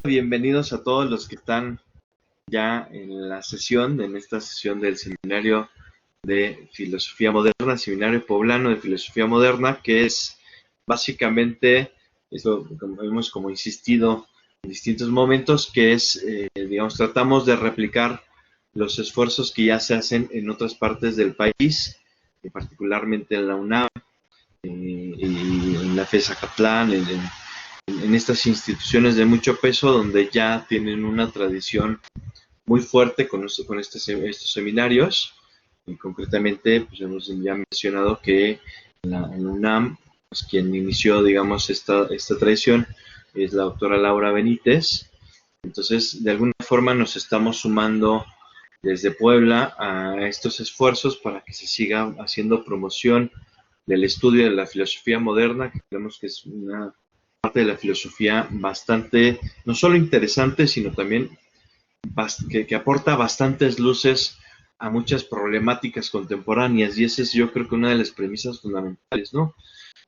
Bienvenidos a todos los que están ya en esta sesión del Seminario de Filosofía Moderna, Seminario Poblano de Filosofía Moderna, que es básicamente, eso como hemos insistido en distintos momentos, que es, tratamos de replicar los esfuerzos que ya se hacen en otras partes del país, particularmente en la UNAM, y en la FES Acatlán, en estas instituciones de mucho peso donde ya tienen una tradición muy fuerte con estos seminarios. Y concretamente, pues hemos ya mencionado que en la UNAM, pues quien inició, digamos, esta tradición es la doctora Laura Benítez. Entonces, de alguna forma nos estamos sumando desde Puebla a estos esfuerzos para que se siga haciendo promoción del estudio de la filosofía moderna, que creemos que es una parte de la filosofía bastante, no solo interesante, sino también que aporta bastantes luces a muchas problemáticas contemporáneas, y esa es, yo creo, que una de las premisas fundamentales, ¿no?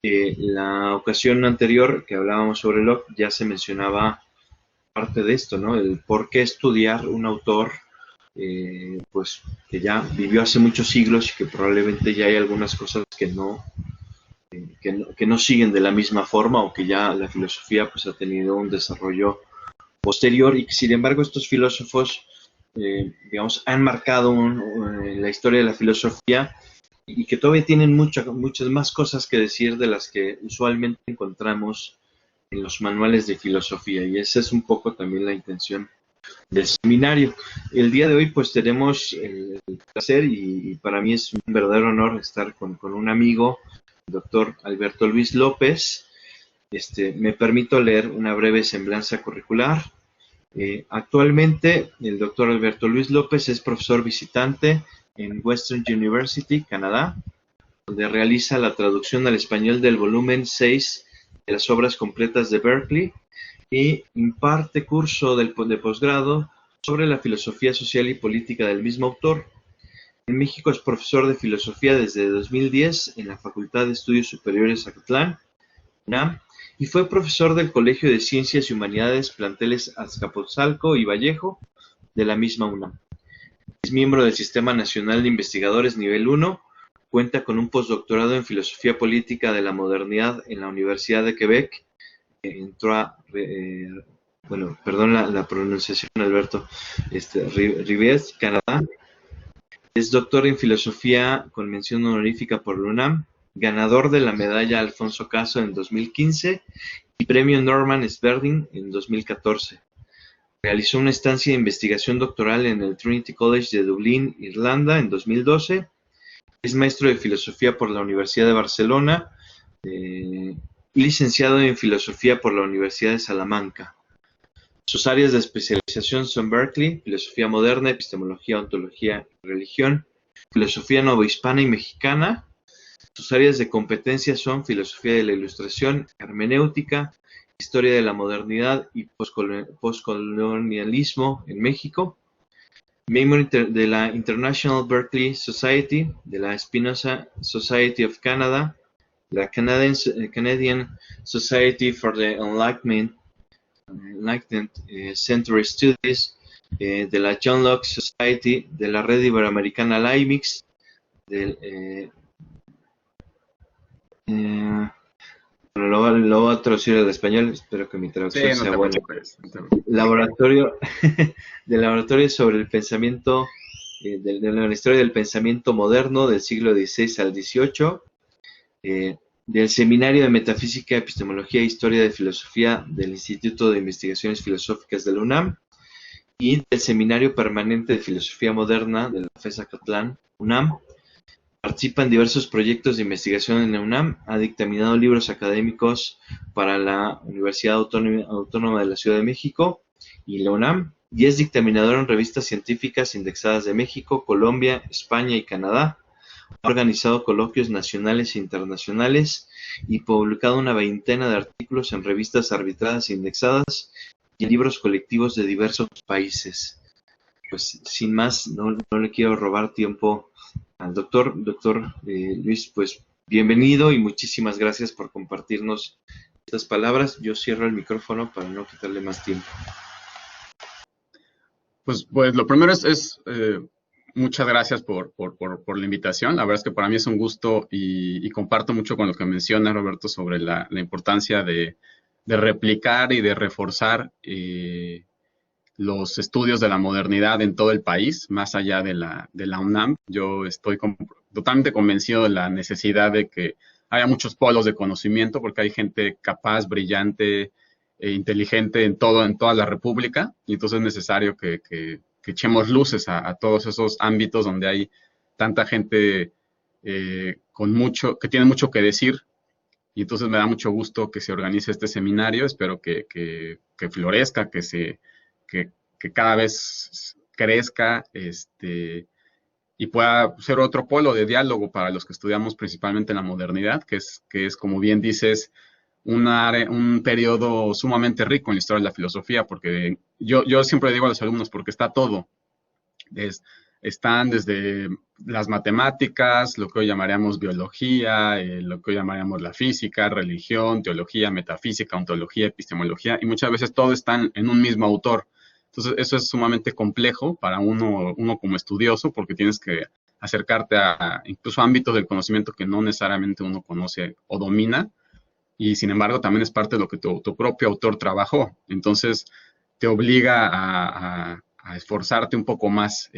La ocasión anterior que hablábamos sobre Locke ya se mencionaba parte de esto, ¿no? El por qué estudiar un autor pues que ya vivió hace muchos siglos y que probablemente ya hay algunas cosas que no siguen de la misma forma, o que ya la filosofía pues ha tenido un desarrollo posterior, y que sin embargo estos filósofos han marcado la historia de la filosofía, y que todavía tienen muchas más cosas que decir de las que usualmente encontramos en los manuales de filosofía, y esa es un poco también la intención del seminario. El día de hoy pues tenemos el placer, y para mí es un verdadero honor estar con un amigo, el doctor Alberto Luis López. Me permito leer una breve semblanza curricular. Actualmente el doctor Alberto Luis López es profesor visitante en Western University, Canadá, donde realiza la traducción al español del volumen 6 de las obras completas de Berkeley, y imparte curso de posgrado sobre la filosofía social y política del mismo autor. En México es profesor de filosofía desde 2010 en la Facultad de Estudios Superiores Acatlán, UNAM, y fue profesor del Colegio de Ciencias y Humanidades planteles Azcapotzalco y Vallejo de la misma UNAM. Es miembro del Sistema Nacional de Investigadores Nivel 1, cuenta con un postdoctorado en Filosofía Política de la Modernidad en la Universidad de Quebec. Perdón la pronunciación, Alberto, Rivière, Canadá. Es doctor en Filosofía con mención honorífica por la UNAM, ganador de la medalla Alfonso Caso en 2015 y premio Norman Sverding en 2014. Realizó una estancia de investigación doctoral en el Trinity College de Dublín, Irlanda, en 2012. Es maestro de Filosofía por la Universidad de Barcelona y licenciado en Filosofía por la Universidad de Salamanca. Sus áreas de especialización son Berkeley, Filosofía Moderna, Epistemología, Ontología y Religión, Filosofía Novohispana y Mexicana. Sus áreas de competencia son Filosofía de la Ilustración, Hermenéutica, Historia de la Modernidad y Postcolonialismo en México. Miembro de la International Berkeley Society, de la Spinoza Society of Canada, la Canadian Society for the Enlightenment Century Studies, de la John Locke Society, de la Red Iberoamericana LAIMIX, lo voy a traducir al español, espero que mi traducción sea buena. Laboratorio del Laboratorio sobre el Pensamiento, de la Historia del Pensamiento Moderno del siglo XVI al XVIII, del Seminario de Metafísica, Epistemología e Historia de Filosofía del Instituto de Investigaciones Filosóficas de la UNAM, y del Seminario Permanente de Filosofía Moderna de la FES Acatlán, UNAM. Participa en diversos proyectos de investigación en la UNAM, ha dictaminado libros académicos para la Universidad Autónoma de la Ciudad de México y la UNAM, y es dictaminador en revistas científicas indexadas de México, Colombia, España y Canadá. Ha organizado coloquios nacionales e internacionales y publicado una veintena de artículos en revistas arbitradas e indexadas y en libros colectivos de diversos países. Pues sin más, no le quiero robar tiempo al doctor Luis, pues bienvenido y muchísimas gracias por compartirnos estas palabras. Yo cierro el micrófono para no quitarle más tiempo. Pues lo primero muchas gracias por la invitación. La verdad es que para mí es un gusto y comparto mucho con lo que menciona Roberto sobre la importancia de replicar y de reforzar los estudios de la modernidad en todo el país, más allá de la UNAM. Yo estoy totalmente convencido de la necesidad de que haya muchos polos de conocimiento, porque hay gente capaz, brillante, inteligente en toda la República, y entonces es necesario que echemos luces a todos esos ámbitos donde hay tanta gente que tiene mucho que decir. Y entonces me da mucho gusto que se organice este seminario. Espero que florezca, que, que cada vez crezca, y pueda ser otro polo de diálogo para los que estudiamos principalmente en la modernidad, que es como bien dices, un periodo sumamente rico en la historia de la filosofía, porque yo siempre digo a los alumnos, porque está todo. Es, Están desde las matemáticas, lo que hoy llamaríamos biología, lo que hoy llamaríamos la física, religión, teología, metafísica, ontología, epistemología, y muchas veces todo está en un mismo autor. Entonces, eso es sumamente complejo para uno como estudioso, porque tienes que acercarte a incluso ámbitos del conocimiento que no necesariamente uno conoce o domina, y sin embargo también es parte de lo que tu propio autor trabajó. Entonces, te obliga a esforzarte un poco más,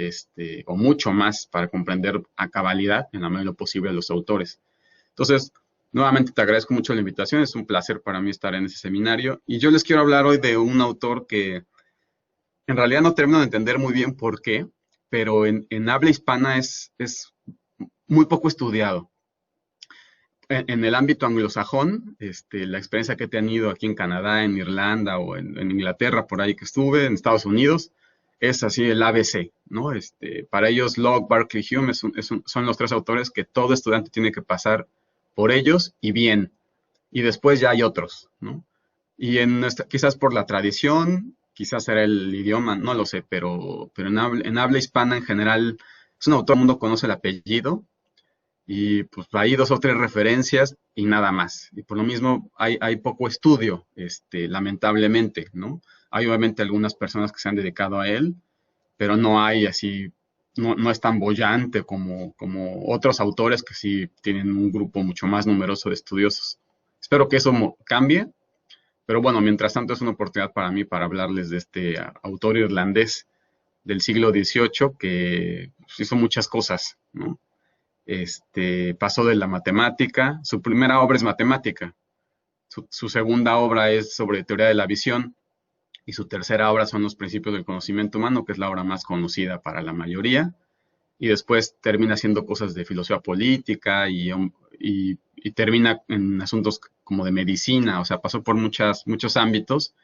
o mucho más, para comprender a cabalidad, en la medida de lo posible, a los autores. Entonces, nuevamente te agradezco mucho la invitación, es un placer para mí estar en ese seminario, y yo les quiero hablar hoy de un autor que en realidad no termino de entender muy bien por qué, pero en habla hispana es muy poco estudiado. En el ámbito anglosajón, la experiencia que he tenido aquí en Canadá, en Irlanda o en Inglaterra, por ahí que estuve, en Estados Unidos, es así el ABC, ¿no? Para ellos, Locke, Berkeley, Hume son los tres autores que todo estudiante tiene que pasar por ellos y bien. Y después ya hay otros, ¿no? Y quizás por la tradición, quizás era el idioma, no lo sé, pero en habla hispana en general es un autor, todo el mundo conoce el apellido, y pues hay dos o tres referencias y nada más. Y por lo mismo hay poco estudio, lamentablemente, ¿no? Hay obviamente algunas personas que se han dedicado a él, pero no hay así, no es tan boyante como otros autores que sí tienen un grupo mucho más numeroso de estudiosos. Espero que eso cambie, pero bueno, mientras tanto es una oportunidad para mí para hablarles de este autor irlandés del siglo XVIII que pues, hizo muchas cosas, ¿no? Pasó de la matemática, su primera obra es matemática, su segunda obra es sobre teoría de la visión, y su tercera obra son los principios del conocimiento humano, que es la obra más conocida para la mayoría, y después termina haciendo cosas de filosofía política y termina en asuntos como de medicina, o sea, pasó por muchos ámbitos.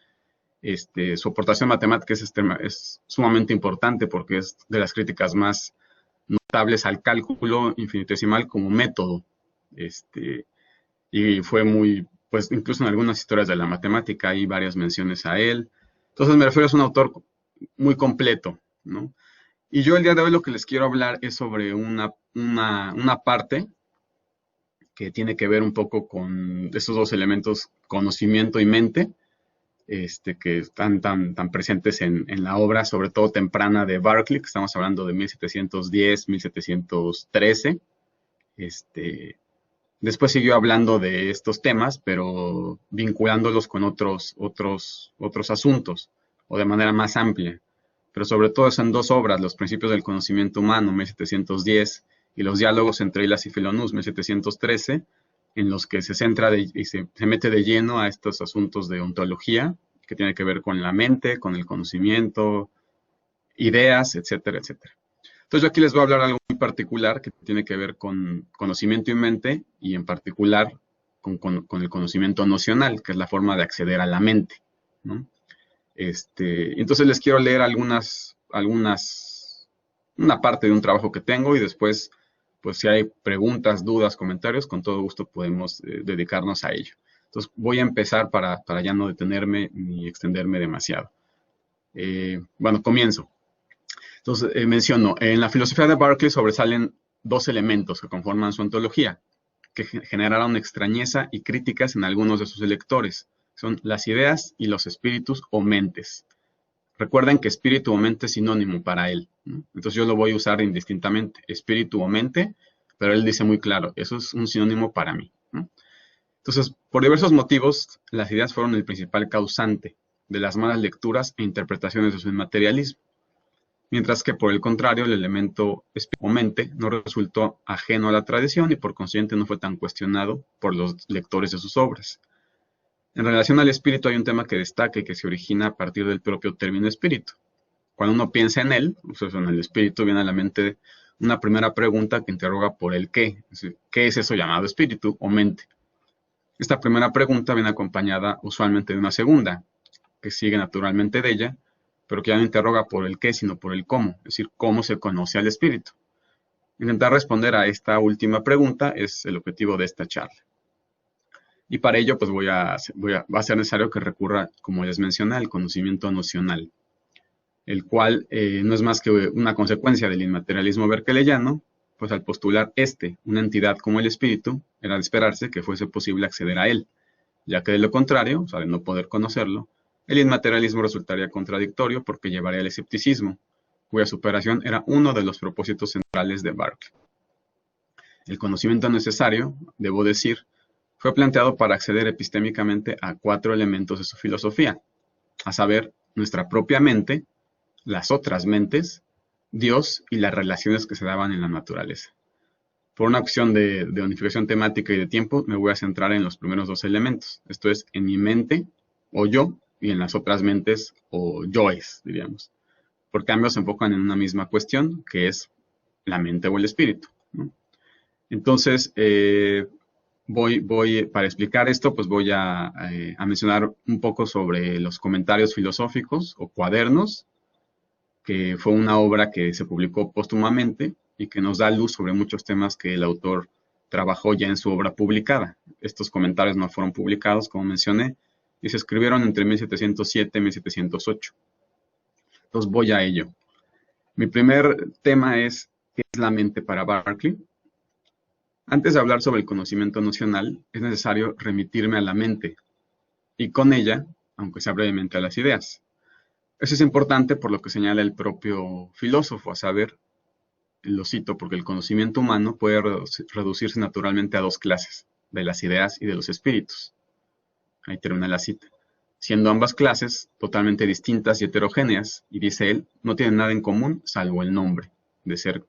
Su aportación matemática es sumamente importante porque es de las críticas más notables al cálculo infinitesimal como método. Y fue pues incluso en algunas historias de la matemática hay varias menciones a él. Entonces me refiero a un autor muy completo, ¿no? Y yo el día de hoy lo que les quiero hablar es sobre una parte que tiene que ver un poco con esos dos elementos, conocimiento y mente, que están tan presentes en la obra, sobre todo temprana de Berkeley, que estamos hablando de 1710, 1713. Después siguió hablando de estos temas, pero vinculándolos con otros asuntos, o de manera más amplia. Pero sobre todo son dos obras, Los principios del conocimiento humano, 1710, y Los diálogos entre Hilas y Filonús, 1713, en los que se centra y se mete de lleno a estos asuntos de ontología, que tiene que ver con la mente, con el conocimiento, ideas, etcétera, etcétera. Entonces yo aquí les voy a hablar algo muy particular que tiene que ver con conocimiento y mente, y en particular con el conocimiento nocional, que es la forma de acceder a la mente, ¿no? Entonces les quiero leer una parte de un trabajo que tengo, y después, pues si hay preguntas, dudas, comentarios, con todo gusto podemos dedicarnos a ello. Entonces voy a empezar para ya no detenerme ni extenderme demasiado. Bueno, comienzo. Entonces, menciono, en la filosofía de Berkeley sobresalen dos elementos que conforman su ontología, que generaron extrañeza y críticas en algunos de sus lectores. Son las ideas y los espíritus o mentes. Recuerden que espíritu o mente es sinónimo para él, ¿no? Entonces yo lo voy a usar indistintamente, espíritu o mente, pero él dice muy claro, eso es un sinónimo para mí, ¿no? Entonces, por diversos motivos, las ideas fueron el principal causante de las malas lecturas e interpretaciones de su inmaterialismo, mientras que por el contrario, el elemento espíritu o mente no resultó ajeno a la tradición y por consiguiente no fue tan cuestionado por los lectores de sus obras. En relación al espíritu hay un tema que destaca y que se origina a partir del propio término espíritu. Cuando uno piensa en él, o sea, en el espíritu, viene a la mente una primera pregunta que interroga por el qué. Es decir, ¿qué es eso llamado espíritu o mente? Esta primera pregunta viene acompañada usualmente de una segunda, que sigue naturalmente de ella, pero que ya no interroga por el qué, sino por el cómo, es decir, cómo se conoce al espíritu. Intentar responder a esta última pregunta es el objetivo de esta charla. Y para ello, pues va a ser necesario que recurra, como les mencioné, al conocimiento nocional, el cual no es más que una consecuencia del inmaterialismo berkeleyano, pues al postular una entidad como el espíritu, era de esperarse que fuese posible acceder a él, ya que de lo contrario, o sea, de no poder conocerlo, el inmaterialismo resultaría contradictorio porque llevaría al escepticismo, cuya superación era uno de los propósitos centrales de Berkeley. El conocimiento necesario, debo decir, fue planteado para acceder epistémicamente a 4 elementos de su filosofía, a saber, nuestra propia mente, las otras mentes, Dios y las relaciones que se daban en la naturaleza. Por una opción de unificación temática y de tiempo, me voy a centrar en los primeros 2 elementos, esto es, en mi mente o yo, y en las otras mentes o yoes, diríamos, porque ambos se enfocan en una misma cuestión, que es la mente o el espíritu, ¿no? Entonces, para explicar esto, pues voy a mencionar un poco sobre los comentarios filosóficos o cuadernos, que fue una obra que se publicó póstumamente y que nos da luz sobre muchos temas que el autor trabajó ya en su obra publicada. Estos comentarios no fueron publicados, como mencioné, y se escribieron entre 1707 y 1708. Entonces voy a ello. Mi primer tema es, ¿qué es la mente para Berkeley? Antes de hablar sobre el conocimiento nocional, es necesario remitirme a la mente, y con ella, aunque sea brevemente, a las ideas. Eso es importante por lo que señala el propio filósofo, a saber, lo cito, porque el conocimiento humano puede reducirse naturalmente a 2 clases, de las ideas y de los espíritus. Ahí termina la cita. Siendo ambas clases totalmente distintas y heterogéneas, y dice él, no tienen nada en común salvo el nombre, de ser,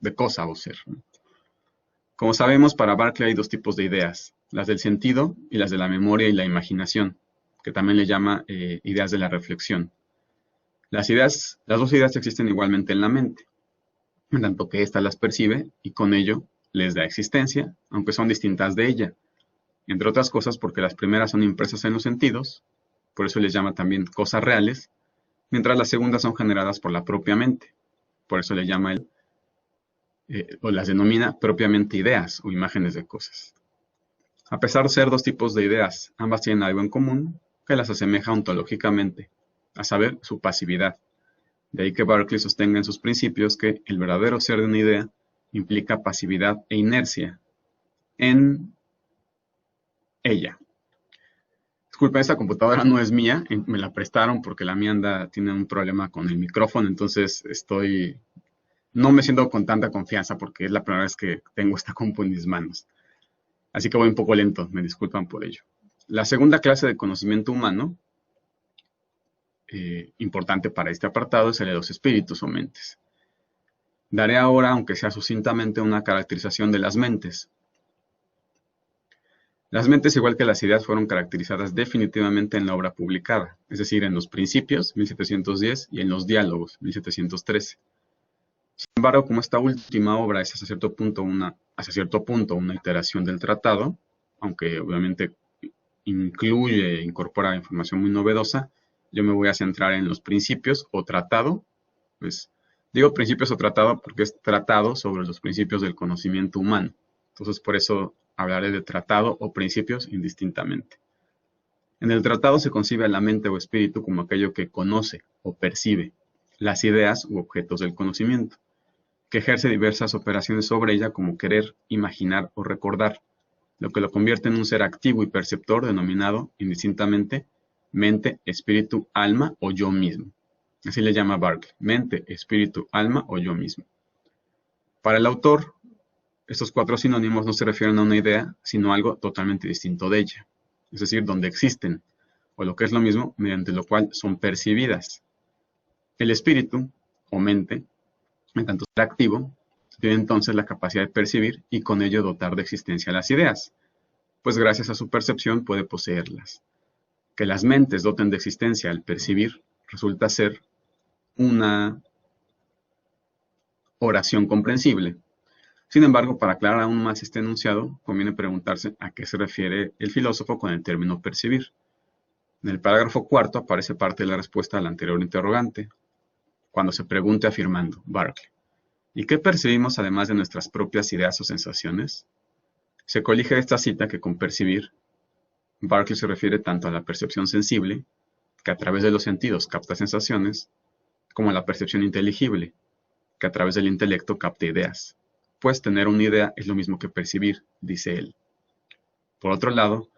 de cosa o ser, ¿no? Como sabemos, para Berkeley hay 2 tipos de ideas, las del sentido y las de la memoria y la imaginación, que también le llama ideas de la reflexión. Las 2 ideas existen igualmente en la mente, en tanto que ésta las percibe y con ello les da existencia, aunque son distintas de ella. Entre otras cosas porque las primeras son impresas en los sentidos, por eso les llama también cosas reales, mientras las segundas son generadas por la propia mente, por eso le llama él, o las denomina propiamente ideas o imágenes de cosas. A pesar de ser 2 tipos de ideas, ambas tienen algo en común que las asemeja ontológicamente, a saber, su pasividad. De ahí que Berkeley sostenga en sus principios que el verdadero ser de una idea implica pasividad e inercia en ella. Disculpen, esta computadora no es mía, me la prestaron porque la mía tiene un problema con el micrófono, entonces no me siento con tanta confianza porque es la primera vez que tengo esta compu en mis manos. Así que voy un poco lento, me disculpan por ello. La segunda clase de conocimiento humano, importante para este apartado, es el de los espíritus o mentes. Daré ahora, aunque sea sucintamente, una caracterización de las mentes. Las mentes, igual que las ideas, fueron caracterizadas definitivamente en la obra publicada, es decir, en los Principios, 1710, y en los Diálogos, 1713. Sin embargo, como esta última obra es hasta cierto punto una iteración del tratado, aunque obviamente incorpora información muy novedosa, yo me voy a centrar en los principios o tratado. Pues digo principios o tratado porque es tratado sobre los principios del conocimiento humano. Entonces por eso hablaré de tratado o principios indistintamente. En el tratado se concibe a la mente o espíritu como aquello que conoce o percibe las ideas u objetos del conocimiento, que ejerce diversas operaciones sobre ella como querer, imaginar o recordar, lo que lo convierte en un ser activo y perceptor denominado, indistintamente, mente, espíritu, alma o yo mismo. Así le llama Berkeley, mente, espíritu, alma o yo mismo. Para el autor, estos 4 sinónimos no se refieren a una idea, sino a algo totalmente distinto de ella, es decir, donde existen, o lo que es lo mismo, mediante lo cual son percibidas. El espíritu, o mente, en tanto ser activo, tiene entonces la capacidad de percibir y con ello dotar de existencia a las ideas, pues gracias a su percepción puede poseerlas. Que las mentes doten de existencia al percibir resulta ser una oración comprensible. Sin embargo, para aclarar aún más este enunciado, conviene preguntarse a qué se refiere el filósofo con el término percibir. En el parágrafo 4 aparece parte de la respuesta al anterior interrogante, cuando se pregunte afirmando, Berkeley, ¿y qué percibimos además de nuestras propias ideas o sensaciones? Se colige de esta cita que con percibir, Berkeley se refiere tanto a la percepción sensible, que a través de los sentidos capta sensaciones, como a la percepción inteligible, que a través del intelecto capta ideas. Pues tener una idea es lo mismo que percibir, dice él. Por otro lado,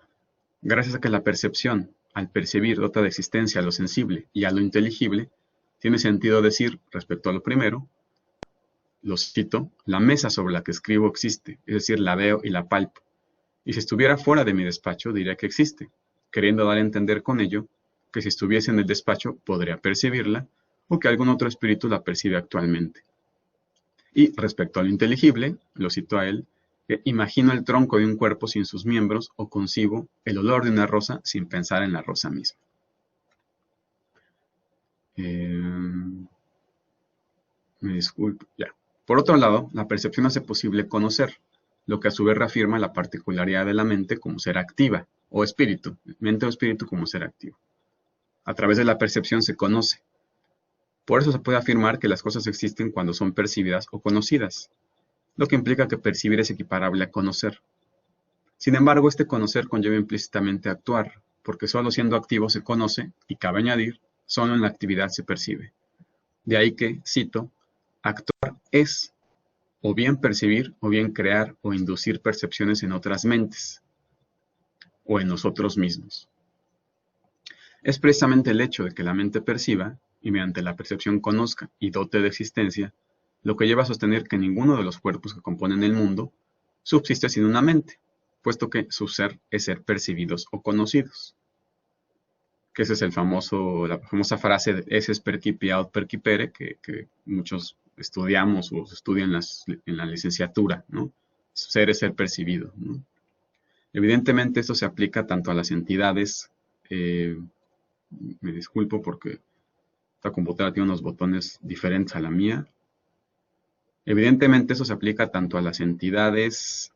gracias a que la percepción, al percibir, dota de existencia a lo sensible y a lo inteligible, tiene sentido decir, respecto a lo primero, lo cito, la mesa sobre la que escribo existe, es decir, la veo y la palpo. Y si estuviera fuera de mi despacho, diría que existe, queriendo dar a entender con ello que si estuviese en el despacho podría percibirla o que algún otro espíritu la percibe actualmente. Y respecto a lo inteligible, lo cito a él, que imagino el tronco de un cuerpo sin sus miembros o concibo el olor de una rosa sin pensar en la rosa misma. Me disculpo, ya. Por otro lado, la percepción hace posible conocer, lo que a su vez reafirma la particularidad de la mente como ser activa, o espíritu, mente o espíritu como ser activo. A través de la percepción se conoce. Por eso se puede afirmar que las cosas existen cuando son percibidas o conocidas, lo que implica que percibir es equiparable a conocer. Sin embargo, este conocer conlleva implícitamente actuar, porque solo siendo activo se conoce, y cabe añadir, solo en la actividad se percibe. De ahí que, cito, actuar es o bien percibir o bien crear o inducir percepciones en otras mentes o en nosotros mismos. Es precisamente el hecho de que la mente perciba y mediante la percepción conozca y dote de existencia lo que lleva a sostener que ninguno de los cuerpos que componen el mundo subsiste sin una mente, puesto que su ser es ser percibidos o conocidos. Que esa es la famosa frase de esse es percipi aut percipere, que muchos estudiamos o estudian en la licenciatura, ¿no? Ser es ser percibido, ¿no? Evidentemente esto se aplica tanto a las entidades, me disculpo porque esta computadora tiene unos botones diferentes a la mía. Evidentemente eso se aplica tanto a las entidades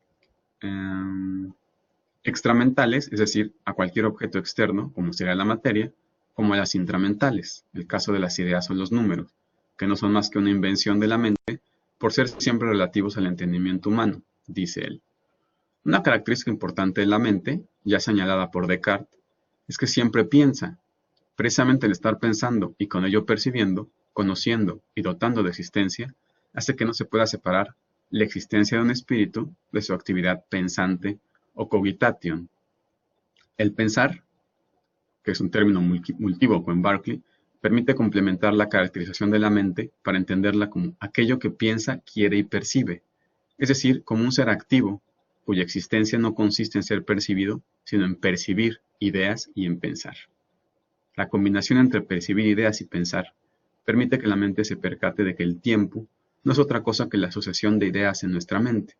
extramentales, es decir, a cualquier objeto externo, como sería la materia, como a las intramentales, el caso de las ideas o los números, que no son más que una invención de la mente por ser siempre relativos al entendimiento humano, dice él. Una característica importante de la mente, ya señalada por Descartes, es que siempre piensa. Precisamente el estar pensando y con ello percibiendo, conociendo y dotando de existencia, hace que no se pueda separar la existencia de un espíritu de su actividad pensante o cogitation. El pensar, que es un término multívoco en Berkeley, permite complementar la caracterización de la mente para entenderla como aquello que piensa, quiere y percibe, es decir, como un ser activo, cuya existencia no consiste en ser percibido, sino en percibir ideas y en pensar. La combinación entre percibir ideas y pensar permite que la mente se percate de que el tiempo no es otra cosa que la asociación de ideas en nuestra mente.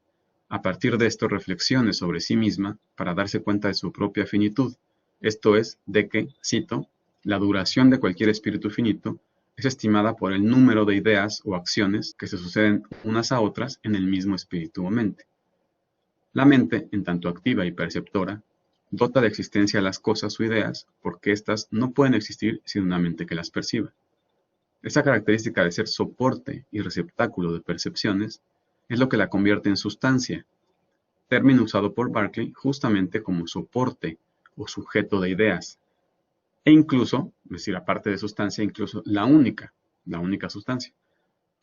A partir de esto reflexione sobre sí misma para darse cuenta de su propia finitud, esto es, de que, cito, la duración de cualquier espíritu finito es estimada por el número de ideas o acciones que se suceden unas a otras en el mismo espíritu o mente. La mente, en tanto activa y perceptora, dota de existencia a las cosas o ideas porque éstas no pueden existir sin una mente que las perciba. Esta característica de ser soporte y receptáculo de percepciones es lo que la convierte en sustancia, término usado por Berkeley justamente como soporte o sujeto de ideas, e incluso, es decir, aparte de sustancia, incluso la única sustancia.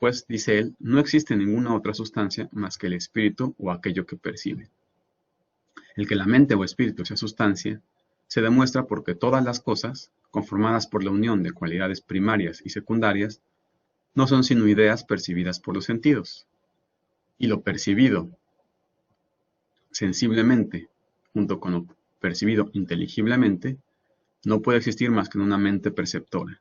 Pues, dice él, no existe ninguna otra sustancia más que el espíritu o aquello que percibe. El que la mente o espíritu sea sustancia se demuestra porque todas las cosas, conformadas por la unión de cualidades primarias y secundarias, no son sino ideas percibidas por los sentidos. Y lo percibido sensiblemente, junto con lo percibido inteligiblemente, no puede existir más que en una mente perceptora.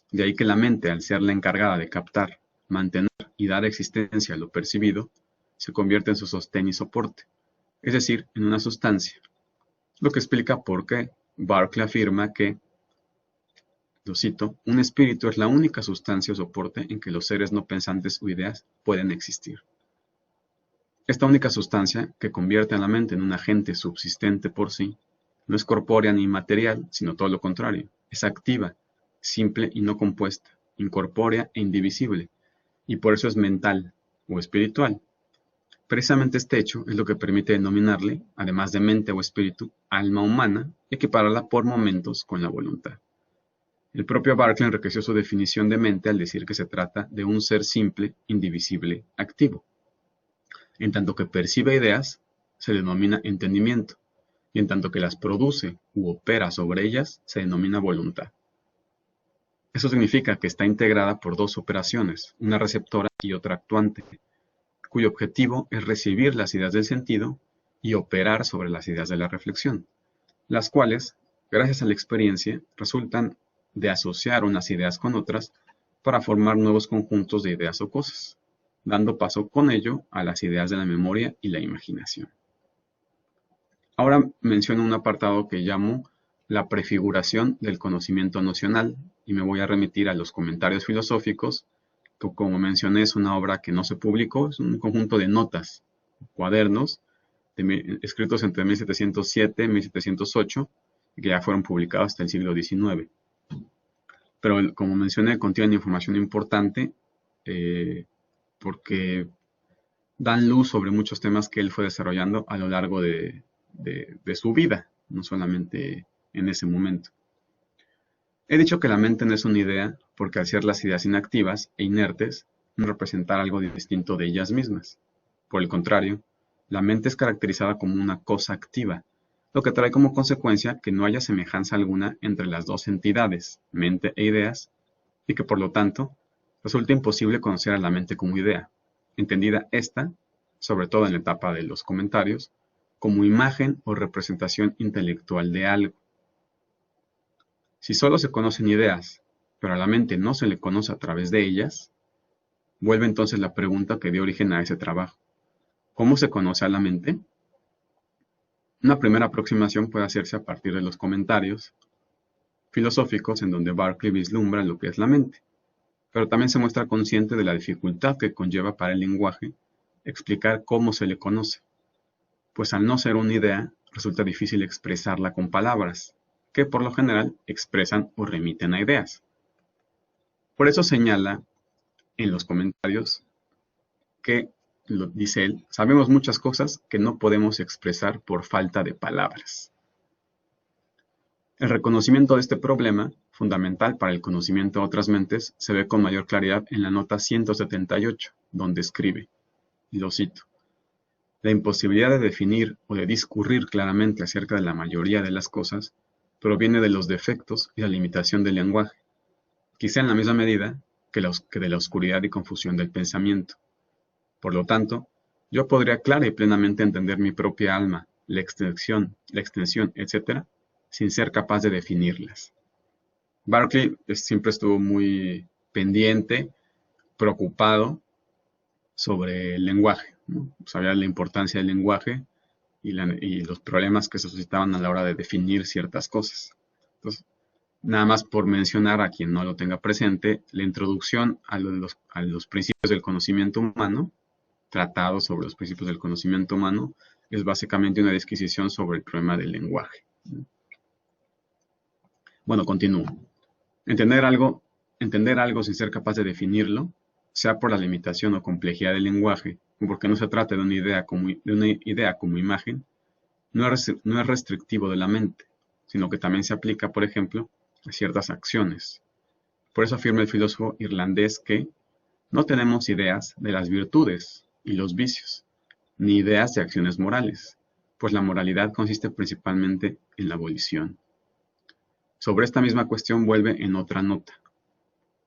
De ahí que la mente, al ser la encargada de captar, mantener y dar existencia a lo percibido, se convierte en su sostén y soporte, es decir, en una sustancia. Lo que explica por qué Berkeley afirma que, lo cito, un espíritu es la única sustancia o soporte en que los seres no pensantes o ideas pueden existir. Esta única sustancia, que convierte a la mente en un agente subsistente por sí, no es corpórea ni material, sino todo lo contrario. Es activa, simple y no compuesta, incorpórea e indivisible, y por eso es mental o espiritual. Precisamente este hecho es lo que permite denominarle, además de mente o espíritu, alma humana, y equipararla por momentos con la voluntad. El propio Berkeley enriqueció su definición de mente al decir que se trata de un ser simple, indivisible, activo. En tanto que percibe ideas, se denomina entendimiento, y en tanto que las produce u opera sobre ellas, se denomina voluntad. Eso significa que está integrada por dos operaciones, una receptora y otra actuante, cuyo objetivo es recibir las ideas del sentido y operar sobre las ideas de la reflexión, las cuales, gracias a la experiencia, resultan de asociar unas ideas con otras para formar nuevos conjuntos de ideas o cosas, dando paso con ello a las ideas de la memoria y la imaginación. Ahora menciono un apartado que llamo la prefiguración del conocimiento nocional y me voy a remitir a los comentarios filosóficos, que como mencioné es una obra que no se publicó, es un conjunto de notas, cuadernos, escritos entre 1707 y 1708, que ya fueron publicados hasta el siglo XIX. Pero como mencioné, contienen información importante porque dan luz sobre muchos temas que él fue desarrollando a lo largo de su vida, no solamente en ese momento. He dicho que la mente no es una idea porque al ser las ideas inactivas e inertes, no representan algo distinto de ellas mismas. Por el contrario, la mente es caracterizada como una cosa activa, lo que trae como consecuencia que no haya semejanza alguna entre las dos entidades, mente e ideas, y que por lo tanto resulta imposible conocer a la mente como idea, entendida esta, sobre todo en la etapa de los comentarios, como imagen o representación intelectual de algo. Si solo se conocen ideas, pero a la mente no se le conoce a través de ellas, vuelve entonces la pregunta que dio origen a ese trabajo. ¿Cómo se conoce a la mente? Una primera aproximación puede hacerse a partir de los comentarios filosóficos en donde Berkeley vislumbra lo que es la mente, pero también se muestra consciente de la dificultad que conlleva para el lenguaje explicar cómo se le conoce, pues al no ser una idea, resulta difícil expresarla con palabras, que por lo general expresan o remiten a ideas. Por eso señala en los comentarios que, dice él, sabemos muchas cosas que no podemos expresar por falta de palabras. El reconocimiento de este problema, fundamental para el conocimiento de otras mentes, se ve con mayor claridad en la nota 178, donde escribe, y lo cito, la imposibilidad de definir o de discurrir claramente acerca de la mayoría de las cosas proviene de los defectos y la limitación del lenguaje, quizá en la misma medida que de la oscuridad y confusión del pensamiento. Por lo tanto, yo podría clara y plenamente entender mi propia alma, la extensión, etc., sin ser capaz de definirlas. Berkeley siempre estuvo muy pendiente, preocupado sobre el lenguaje, ¿no? Sabía la importancia del lenguaje y los problemas que se suscitaban a la hora de definir ciertas cosas. Entonces, nada más por mencionar a quien no lo tenga presente, la introducción a los principios del conocimiento humano, tratado sobre los principios del conocimiento humano, es básicamente una disquisición sobre el problema del lenguaje. Bueno, continúo. Entender algo sin ser capaz de definirlo, sea por la limitación o complejidad del lenguaje, o porque no se trata de una idea como imagen, no es restrictivo de la mente, sino que también se aplica, por ejemplo, a ciertas acciones. Por eso afirma el filósofo irlandés que no tenemos ideas de las virtudes y los vicios, ni ideas de acciones morales, pues la moralidad consiste principalmente en la volición. Sobre esta misma cuestión vuelve en otra nota.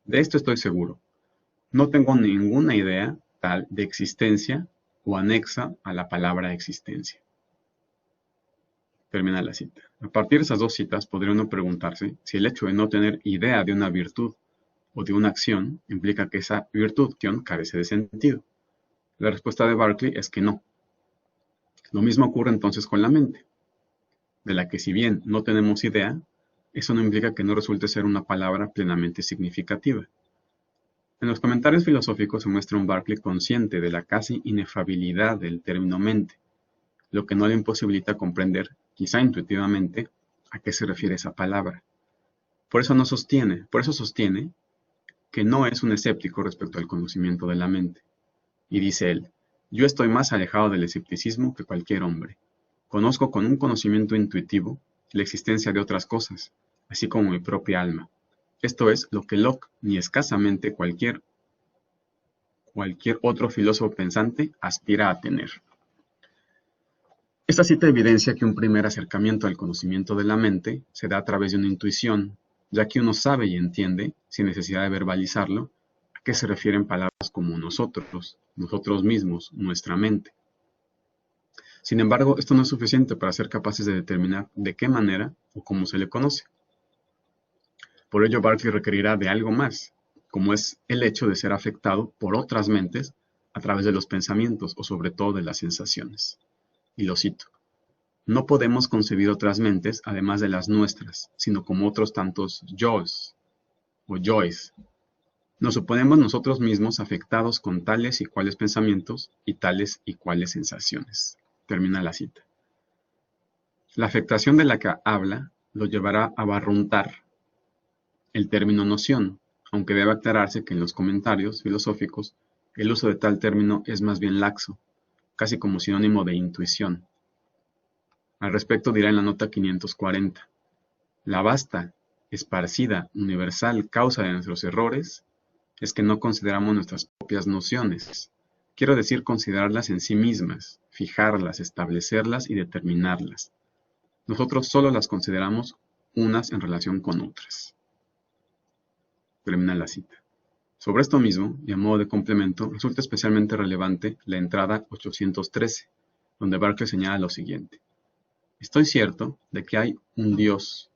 De esto estoy seguro. No tengo ninguna idea tal de existencia o anexa a la palabra existencia. Termina la cita. A partir de esas dos citas podría uno preguntarse si el hecho de no tener idea de una virtud o de una acción implica que esa virtud carece de sentido. La respuesta de Berkeley es que no. Lo mismo ocurre entonces con la mente, de la que si bien no tenemos idea, eso no implica que no resulte ser una palabra plenamente significativa. En los comentarios filosóficos se muestra un Berkeley consciente de la casi inefabilidad del término mente, lo que no le imposibilita comprender, quizá intuitivamente, a qué se refiere esa palabra. Por eso sostiene que no es un escéptico respecto al conocimiento de la mente. Y dice él, yo estoy más alejado del escepticismo que cualquier hombre. Conozco con un conocimiento intuitivo la existencia de otras cosas, así como mi propia alma. Esto es lo que Locke ni escasamente cualquier otro filósofo pensante aspira a tener. Esta cita evidencia que un primer acercamiento al conocimiento de la mente se da a través de una intuición, ya que uno sabe y entiende, sin necesidad de verbalizarlo, a qué se refieren palabras como nosotros, nosotros mismos, nuestra mente. Sin embargo, esto no es suficiente para ser capaces de determinar de qué manera o cómo se le conoce. Por ello, Berkeley requerirá de algo más, como es el hecho de ser afectado por otras mentes a través de los pensamientos o sobre todo de las sensaciones. Y lo cito, no podemos concebir otras mentes además de las nuestras, sino como otros tantos yo's o yoes. Nos suponemos nosotros mismos afectados con tales y cuales pensamientos y tales y cuales sensaciones. Termina la cita. La afectación de la que habla lo llevará a barruntar el término noción, aunque debe aclararse que en los comentarios filosóficos el uso de tal término es más bien laxo, casi como sinónimo de intuición. Al respecto dirá en la nota 540, la vasta, esparcida, universal causa de nuestros errores es que no consideramos nuestras propias nociones. Quiero decir considerarlas en sí mismas, fijarlas, establecerlas y determinarlas. Nosotros solo las consideramos unas en relación con otras. Termina la cita. Sobre esto mismo, y a modo de complemento, resulta especialmente relevante la entrada 813, donde Berkeley señala lo siguiente. Estoy cierto de que hay un Dios,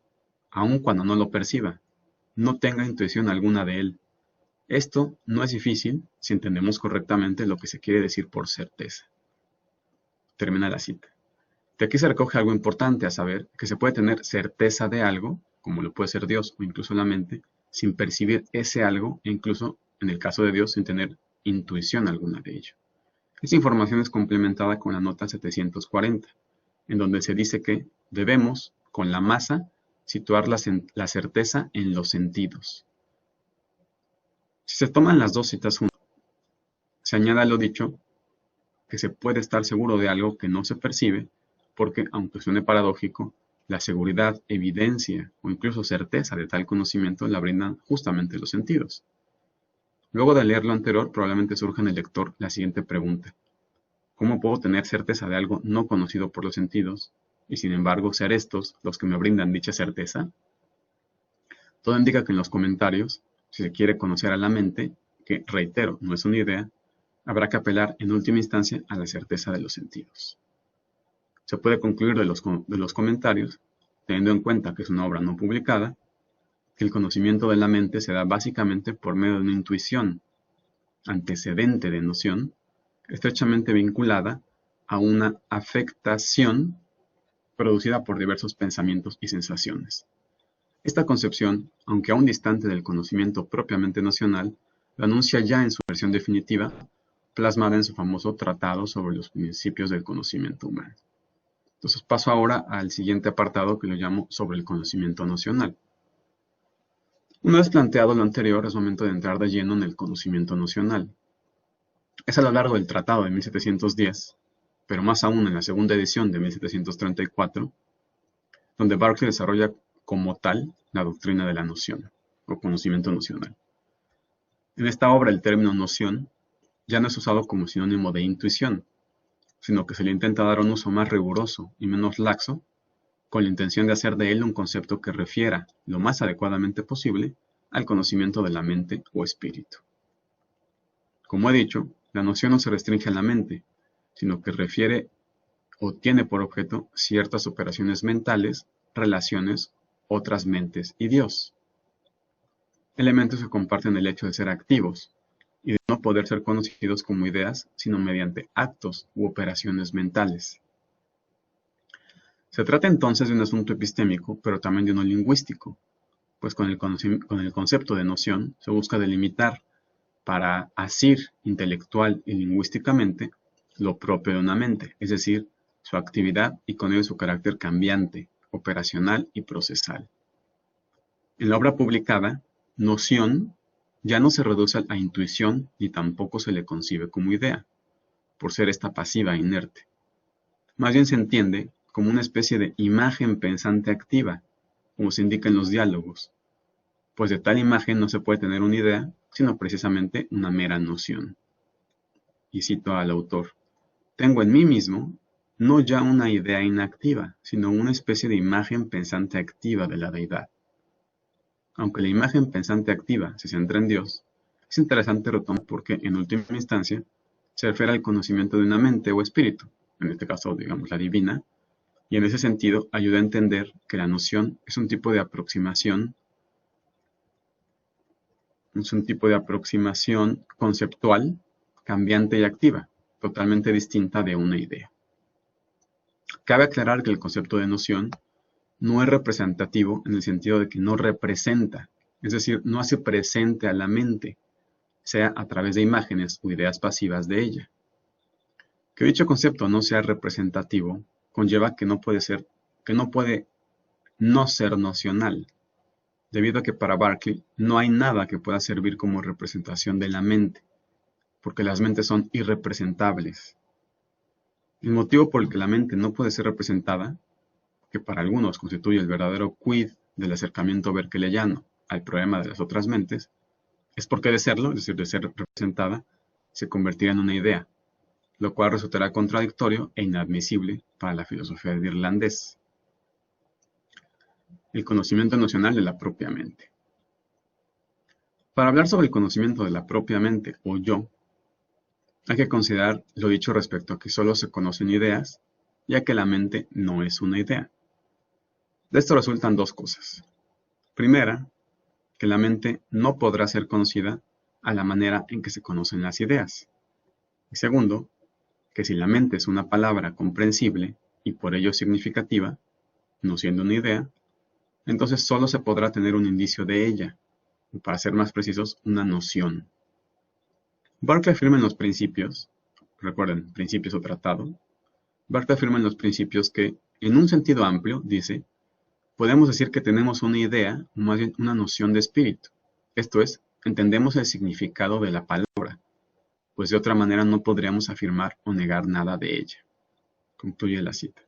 aun cuando no lo perciba, no tenga intuición alguna de él. Esto no es difícil si entendemos correctamente lo que se quiere decir por certeza. Termina la cita. De aquí se recoge algo importante, a saber, que se puede tener certeza de algo, como lo puede ser Dios o incluso la mente, sin percibir ese algo e incluso, en el caso de Dios, sin tener intuición alguna de ello. Esta información es complementada con la nota 740, en donde se dice que debemos, con la masa, situar la certeza en los sentidos. Si se toman las dos citas juntas, se añade a lo dicho que se puede estar seguro de algo que no se percibe, porque, aunque suene paradójico, la seguridad, evidencia o incluso certeza de tal conocimiento la brindan justamente los sentidos. Luego de leer lo anterior, probablemente surja en el lector la siguiente pregunta. ¿Cómo puedo tener certeza de algo no conocido por los sentidos, y sin embargo ser estos los que me brindan dicha certeza? Todo indica que en los comentarios, si se quiere conocer a la mente, que, reitero, no es una idea, habrá que apelar en última instancia a la certeza de los sentidos. Se puede concluir de los comentarios, teniendo en cuenta que es una obra no publicada, que el conocimiento de la mente se da básicamente por medio de una intuición, antecedente de noción, estrechamente vinculada a una afectación producida por diversos pensamientos y sensaciones. Esta concepción, aunque aún distante del conocimiento propiamente nocional, lo anuncia ya en su versión definitiva, plasmada en su famoso Tratado sobre los principios del conocimiento humano. Entonces paso ahora al siguiente apartado que lo llamo sobre el conocimiento nocional. Una vez planteado lo anterior, es momento de entrar de lleno en el conocimiento nocional. Es a lo largo del Tratado de 1710, pero más aún en la segunda edición de 1734, donde Berkeley desarrolla como tal la doctrina de la noción, o conocimiento nocional. En esta obra el término noción ya no es usado como sinónimo de intuición, sino que se le intenta dar un uso más riguroso y menos laxo, con la intención de hacer de él un concepto que refiera lo más adecuadamente posible al conocimiento de la mente o espíritu. Como he dicho, la noción no se restringe a la mente, sino que refiere o tiene por objeto ciertas operaciones mentales, relaciones, otras mentes y Dios. Elementos que comparten el hecho de ser activos y de no poder ser conocidos como ideas, sino mediante actos u operaciones mentales. Se trata entonces de un asunto epistémico, pero también de uno lingüístico, pues con el concepto de noción se busca delimitar, para asir intelectual y lingüísticamente, lo propio de una mente, es decir, su actividad y con ello su carácter cambiante, operacional y procesal. En la obra publicada, noción ya no se reduce a intuición ni tampoco se le concibe como idea, por ser esta pasiva e inerte. Más bien se entiende como una especie de imagen pensante activa, como se indica en los diálogos, pues de tal imagen no se puede tener una idea, sino precisamente una mera noción. Y cito al autor: tengo en mí mismo no ya una idea inactiva, sino una especie de imagen pensante activa de la deidad. Aunque la imagen pensante activa se centra en Dios, es interesante retomar porque, en última instancia, se refiere al conocimiento de una mente o espíritu, en este caso, digamos, la divina, y en ese sentido ayuda a entender que la noción es un tipo de aproximación conceptual, cambiante y activa, totalmente distinta de una idea. Cabe aclarar que el concepto de noción no es representativo en el sentido de que no representa, es decir, no hace presente a la mente, sea a través de imágenes o ideas pasivas de ella. Que dicho concepto no sea representativo conlleva que no puede no ser nocional, debido a que para Berkeley no hay nada que pueda servir como representación de la mente, porque las mentes son irrepresentables. El motivo por el que la mente no puede ser representada, que para algunos constituye el verdadero quid del acercamiento berkeleyano al problema de las otras mentes, es porque de serlo, es decir, de ser representada, se convertirá en una idea, lo cual resultará contradictorio e inadmisible para la filosofía del irlandés. El conocimiento nocional de la propia mente. Para hablar sobre el conocimiento de la propia mente, o yo, hay que considerar lo dicho respecto a que solo se conocen ideas, ya que la mente no es una idea. De esto resultan dos cosas. Primera, que la mente no podrá ser conocida a la manera en que se conocen las ideas. Y segundo, que si la mente es una palabra comprensible y por ello significativa, no siendo una idea, entonces solo se podrá tener un indicio de ella, o para ser más precisos, una noción. Berkeley afirma en los principios, recuerden, principios o tratado, Berkeley afirma en los principios que, en un sentido amplio, dice, podemos decir que tenemos una idea, o más bien una noción de espíritu. Esto es, entendemos el significado de la palabra, pues de otra manera no podríamos afirmar o negar nada de ella. Concluye la cita.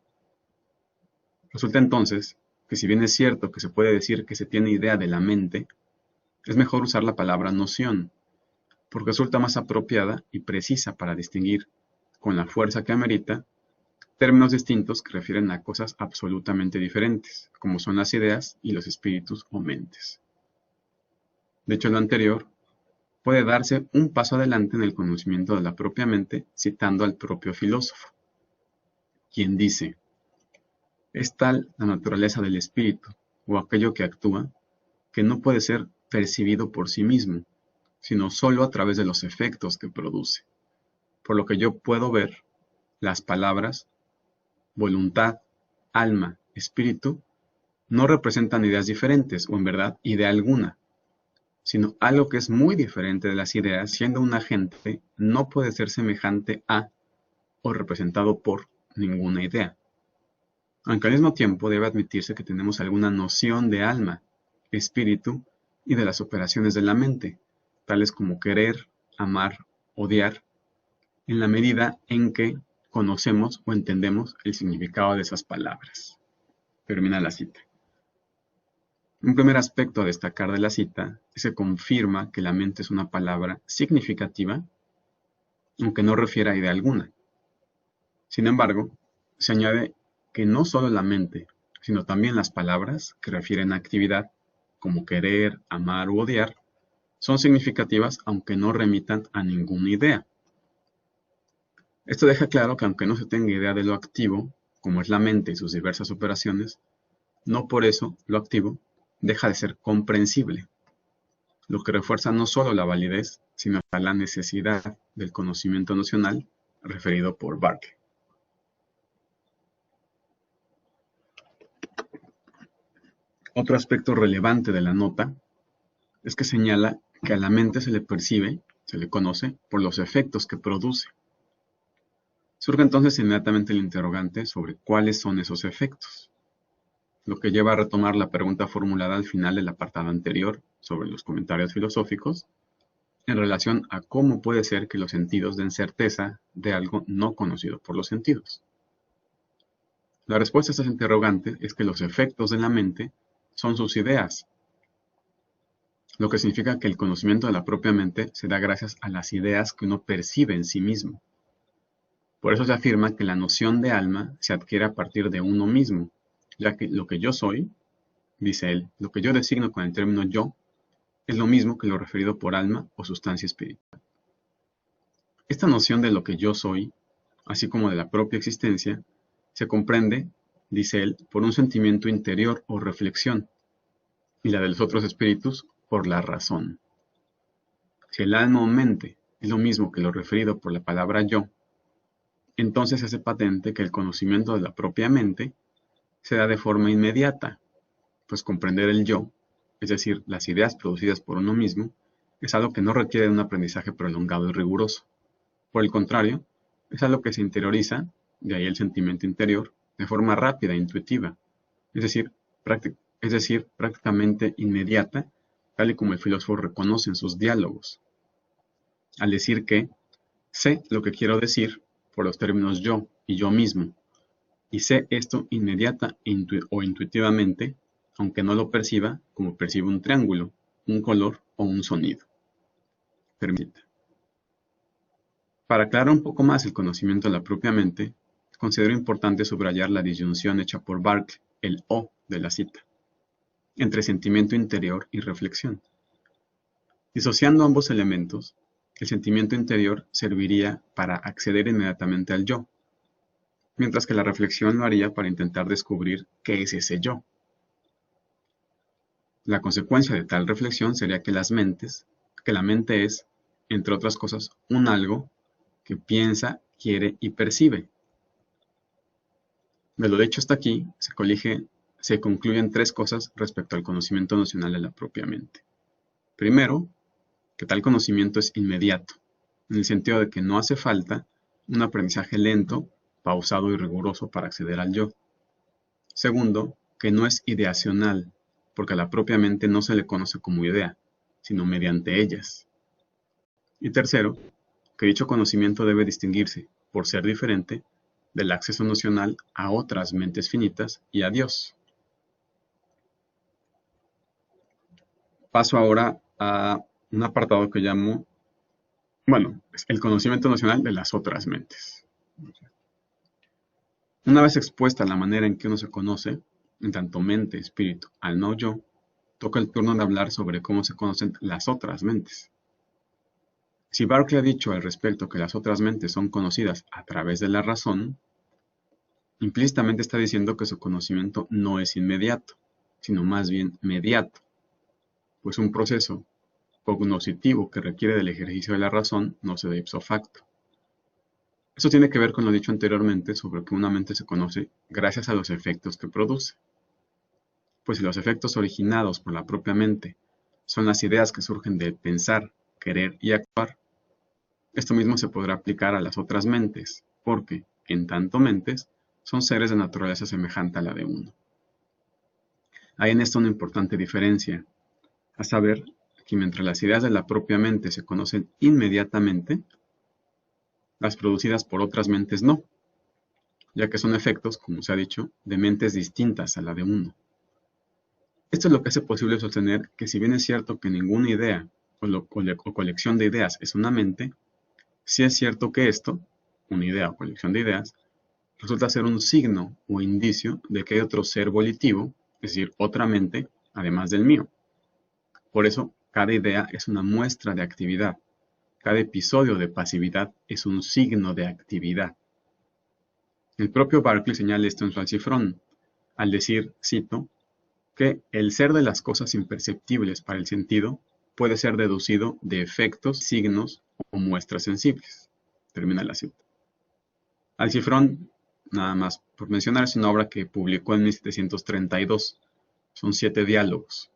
Resulta entonces que si bien es cierto que se puede decir que se tiene idea de la mente, es mejor usar la palabra noción, porque resulta más apropiada y precisa para distinguir, con la fuerza que amerita, términos distintos que refieren a cosas absolutamente diferentes, como son las ideas y los espíritus o mentes. De hecho, lo anterior puede darse un paso adelante en el conocimiento de la propia mente, citando al propio filósofo, quien dice: es tal la naturaleza del espíritu, o aquello que actúa, que no puede ser percibido por sí mismo, sino solo a través de los efectos que produce. Por lo que yo puedo ver, las palabras voluntad, alma, espíritu, no representan ideas diferentes, o en verdad idea alguna, sino algo que es muy diferente de las ideas, siendo un agente no puede ser semejante a o representado por ninguna idea. Aunque al mismo tiempo debe admitirse que tenemos alguna noción de alma, espíritu y de las operaciones de la mente, tales como querer, amar, odiar, en la medida en que conocemos o entendemos el significado de esas palabras. Termina la cita. Un primer aspecto a destacar de la cita es que confirma que la mente es una palabra significativa, aunque no refiere a idea alguna. Sin embargo, se añade que no solo la mente, sino también las palabras que refieren a actividad, como querer, amar u odiar, son significativas aunque no remitan a ninguna idea. Esto deja claro que aunque no se tenga idea de lo activo, como es la mente y sus diversas operaciones, no por eso lo activo deja de ser comprensible, lo que refuerza no solo la validez, sino hasta la necesidad del conocimiento nocional referido por Berkeley. Otro aspecto relevante de la nota es que señala que a la mente se le percibe, se le conoce, por los efectos que produce. Surge entonces inmediatamente el interrogante sobre cuáles son esos efectos, lo que lleva a retomar la pregunta formulada al final del apartado anterior sobre los comentarios filosóficos, en relación a cómo puede ser que los sentidos den certeza de algo no conocido por los sentidos. La respuesta a estas interrogantes es que los efectos de la mente son sus ideas, lo que significa que el conocimiento de la propia mente se da gracias a las ideas que uno percibe en sí mismo. Por eso se afirma que la noción de alma se adquiere a partir de uno mismo, ya que lo que yo soy, dice él, lo que yo designo con el término yo, es lo mismo que lo referido por alma o sustancia espiritual. Esta noción de lo que yo soy, así como de la propia existencia, se comprende, dice él, por un sentimiento interior o reflexión, y la de los otros espíritus por la razón. Si el alma o mente es lo mismo que lo referido por la palabra yo, entonces se hace patente que el conocimiento de la propia mente se da de forma inmediata, pues comprender el yo, es decir, las ideas producidas por uno mismo, es algo que no requiere de un aprendizaje prolongado y riguroso. Por el contrario, es algo que se interioriza, de ahí el sentimiento interior, de forma rápida e intuitiva, es decir, prácticamente inmediata, tal y como el filósofo reconoce en sus diálogos, al decir que sé lo que quiero decir por los términos yo y yo mismo, y sé esto inmediata o intuitivamente, aunque no lo perciba como percibe un triángulo, un color o un sonido. Permita. Para aclarar un poco más el conocimiento de la propia mente, considero importante subrayar la disyunción hecha por Berkeley, el O de la cita, entre sentimiento interior y reflexión. Disociando ambos elementos, el sentimiento interior serviría para acceder inmediatamente al yo, mientras que la reflexión lo haría para intentar descubrir qué es ese yo. La consecuencia de tal reflexión sería que la mente es, entre otras cosas, un algo que piensa, quiere y percibe. De lo dicho hasta aquí, se concluyen tres cosas respecto al conocimiento nocional de la propia mente. Primero, que tal conocimiento es inmediato, en el sentido de que no hace falta un aprendizaje lento, pausado y riguroso para acceder al yo. Segundo, que no es ideacional, porque a la propia mente no se le conoce como idea, sino mediante ellas. Y tercero, que dicho conocimiento debe distinguirse, por ser diferente, del acceso nocional a otras mentes finitas y a Dios. Paso ahora a un apartado que llamo, el conocimiento nocional de las otras mentes. Una vez expuesta la manera en que uno se conoce, en tanto mente, espíritu, alma o yo, toca el turno de hablar sobre cómo se conocen las otras mentes. Si Berkeley ha dicho al respecto que las otras mentes son conocidas a través de la razón, implícitamente está diciendo que su conocimiento no es inmediato, sino más bien mediato, pues un proceso cognoscitivo que requiere del ejercicio de la razón no se da ipso facto. Esto tiene que ver con lo dicho anteriormente sobre que una mente se conoce gracias a los efectos que produce. Pues si los efectos originados por la propia mente son las ideas que surgen de pensar, querer y actuar, esto mismo se podrá aplicar a las otras mentes, porque, en tanto mentes, son seres de naturaleza semejante a la de uno. Hay en esto una importante diferencia, a saber que mientras las ideas de la propia mente se conocen inmediatamente, las producidas por otras mentes no, ya que son efectos, como se ha dicho, de mentes distintas a la de uno. Esto es lo que hace posible sostener que si bien es cierto que ninguna idea o colección de ideas es una mente, sí es cierto que esto, una idea o colección de ideas, resulta ser un signo o indicio de que hay otro ser volitivo, es decir, otra mente, además del mío. Por eso, cada idea es una muestra de actividad. Cada episodio de pasividad es un signo de actividad. El propio Berkeley señala esto en su Alcifrón, al decir, cito, que el ser de las cosas imperceptibles para el sentido puede ser deducido de efectos, signos o muestras sensibles. Termina la cita. Alcifrón, nada más por mencionar, es una obra que publicó en 1732. Son 7 diálogos.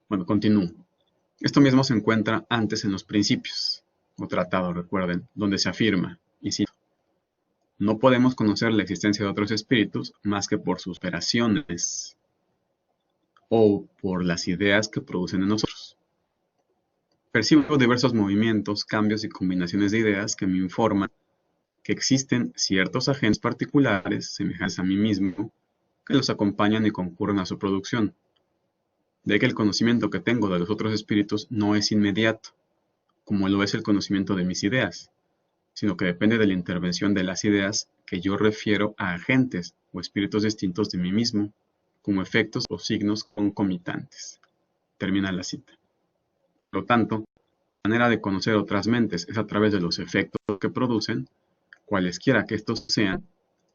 Bueno, continúo. Esto mismo se encuentra antes en los Principios, o tratado, recuerden, donde se afirma, y cito, no podemos conocer la existencia de otros espíritus más que por sus operaciones o por las ideas que producen en nosotros. Percibo diversos movimientos, cambios y combinaciones de ideas que me informan que existen ciertos agentes particulares, semejantes a mí mismo, que los acompañan y concurren a su producción. De que el conocimiento que tengo de los otros espíritus no es inmediato, como lo es el conocimiento de mis ideas, sino que depende de la intervención de las ideas que yo refiero a agentes o espíritus distintos de mí mismo, como efectos o signos concomitantes. Termina la cita. Por lo tanto, la manera de conocer otras mentes es a través de los efectos que producen, cualesquiera que estos sean,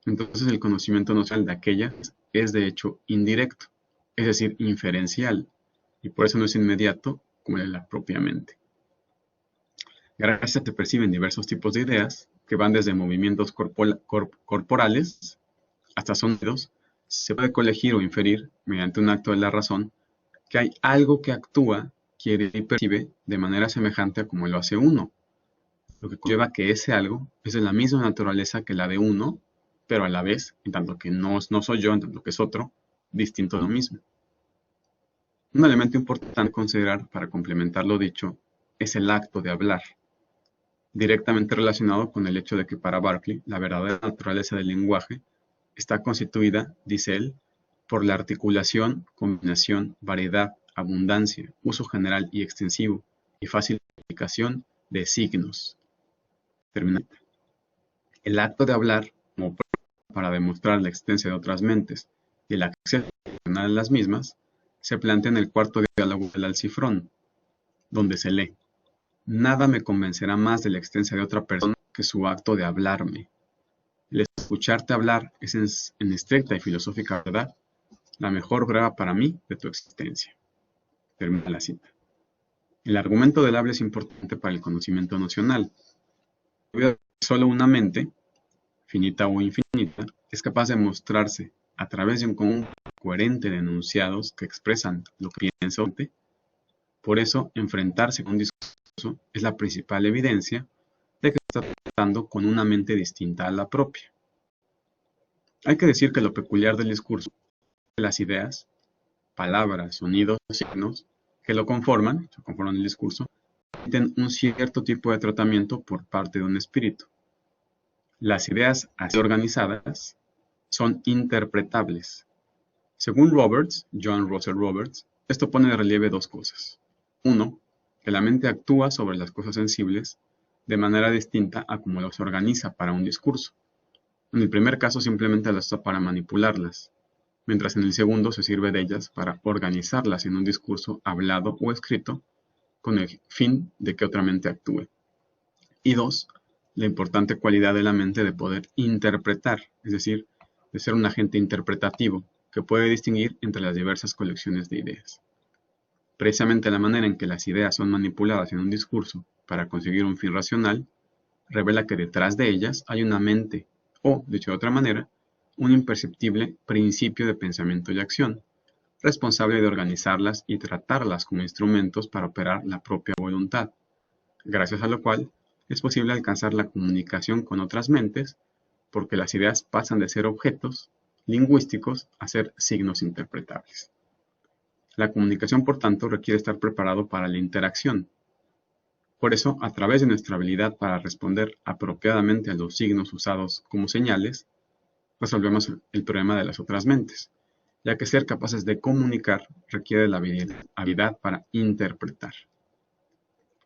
entonces el conocimiento nocional de aquellas es de hecho indirecto, es decir, inferencial, y por eso no es inmediato como en la propia mente. Gracias a que se perciben diversos tipos de ideas, que van desde movimientos corporales hasta sonidos, se puede colegir o inferir, mediante un acto de la razón, que hay algo que actúa, quiere y percibe de manera semejante a como lo hace uno, lo que conlleva que ese algo es de la misma naturaleza que la de uno, pero a la vez, en tanto que no soy yo, en tanto que es otro, distinto de lo mismo. Un elemento importante a considerar para complementar lo dicho es el acto de hablar, directamente relacionado con el hecho de que para Berkeley la verdadera naturaleza del lenguaje está constituida, dice él, por la articulación, combinación, variedad, abundancia, uso general y extensivo y fácil aplicación de signos. Termina. El acto de hablar, como prueba para demostrar la existencia de otras mentes y el acceso a las mismas, se plantea en el cuarto diálogo del Alcifrón, donde se lee: nada me convencerá más de la existencia de otra persona que su acto de hablarme. El escucharte hablar es, en estricta y filosófica verdad, la mejor prueba para mí de tu existencia. Termina la cita. El argumento del habla es importante para el conocimiento nocional. Solo una mente, finita o infinita, es capaz de mostrarse a través de un conjunto coherente de enunciados que expresan lo que piensa. Por eso, enfrentarse con un discurso es la principal evidencia de que se está tratando con una mente distinta a la propia. Hay que decir que lo peculiar del discurso es que las ideas, palabras, sonidos, signos que lo conforman el discurso, permiten un cierto tipo de tratamiento por parte de un espíritu. Las ideas así organizadas son interpretables. Según Roberts, John Russell Roberts, esto pone de relieve dos cosas. Uno, que la mente actúa sobre las cosas sensibles de manera distinta a como las organiza para un discurso. En el primer caso simplemente las usa para manipularlas, mientras en el segundo se sirve de ellas para organizarlas en un discurso hablado o escrito con el fin de que otra mente actúe. Y dos, la importante cualidad de la mente de poder interpretar, es decir, de ser un agente interpretativo que puede distinguir entre las diversas colecciones de ideas. Precisamente la manera en que las ideas son manipuladas en un discurso para conseguir un fin racional revela que detrás de ellas hay una mente, o, dicho de otra manera, un imperceptible principio de pensamiento y acción, responsable de organizarlas y tratarlas como instrumentos para operar la propia voluntad, gracias a lo cual es posible alcanzar la comunicación con otras mentes, porque las ideas pasan de ser objetos lingüísticos a ser signos interpretables. La comunicación, por tanto, requiere estar preparado para la interacción. Por eso, a través de nuestra habilidad para responder apropiadamente a los signos usados como señales, resolvemos el problema de las otras mentes, ya que ser capaces de comunicar requiere la habilidad para interpretar.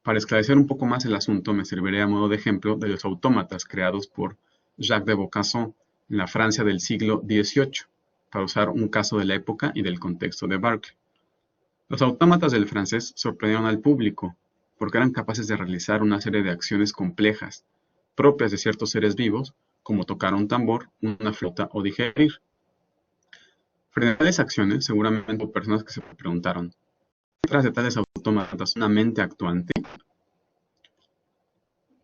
Para esclarecer un poco más el asunto, me serviré a modo de ejemplo de los autómatas creados por Jacques de Vaucanson en la Francia del siglo XVIII, para usar un caso de la época y del contexto de Berkeley. Los autómatas del francés sorprendieron al público porque eran capaces de realizar una serie de acciones complejas, propias de ciertos seres vivos, como tocar un tambor, una flauta o digerir. Frente a tales acciones, seguramente hubo personas que se preguntaron, ¿detrás de tales autómatas una mente actuante?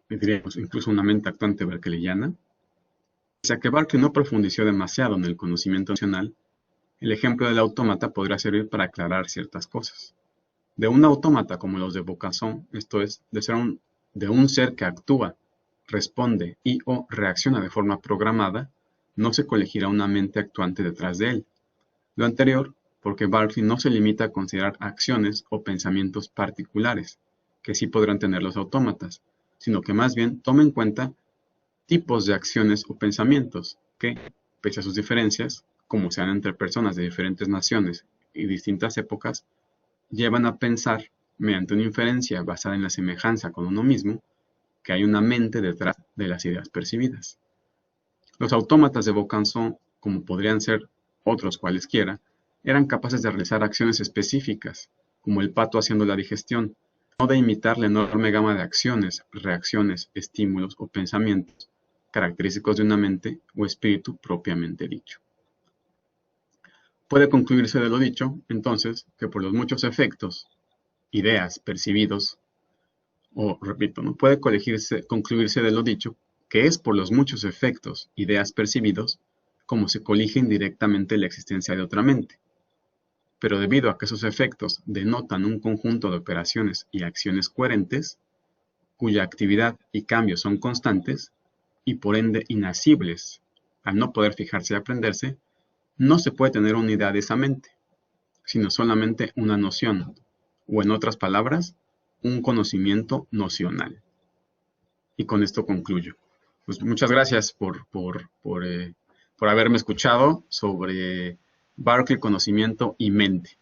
Diríamos incluso una mente actuante berkeleyana. Pese a que Berkeley no profundizó demasiado en el conocimiento nacional, el ejemplo del autómata podría servir para aclarar ciertas cosas. De un autómata como los de Vaucanson, esto es, de un ser que actúa, responde y o reacciona de forma programada, no se colegirá una mente actuante detrás de él. Lo anterior, porque Berkeley no se limita a considerar acciones o pensamientos particulares, que sí podrán tener los autómatas, sino que más bien toma en cuenta tipos de acciones o pensamientos que, pese a sus diferencias, como sean entre personas de diferentes naciones y distintas épocas, llevan a pensar, mediante una inferencia basada en la semejanza con uno mismo, que hay una mente detrás de las ideas percibidas. Los autómatas de Vaucanson, como podrían ser otros cualesquiera, eran capaces de realizar acciones específicas, como el pato haciendo la digestión, no de imitar la enorme gama de acciones, reacciones, estímulos o pensamientos característicos de una mente o espíritu propiamente dicho. Puede concluirse de lo dicho, entonces, que por los muchos efectos, ideas, percibidos, no puede concluirse de lo dicho, que es por los muchos efectos, ideas percibidos, como se colige indirectamente la existencia de otra mente. Pero debido a que esos efectos denotan un conjunto de operaciones y acciones coherentes, cuya actividad y cambios son constantes, y por ende inasibles, al no poder fijarse y aprenderse, no se puede tener unidad de esa mente, sino solamente una noción, o en otras palabras, un conocimiento nocional. Y con esto concluyo. Pues muchas gracias por haberme escuchado sobre Berkeley, conocimiento y mente.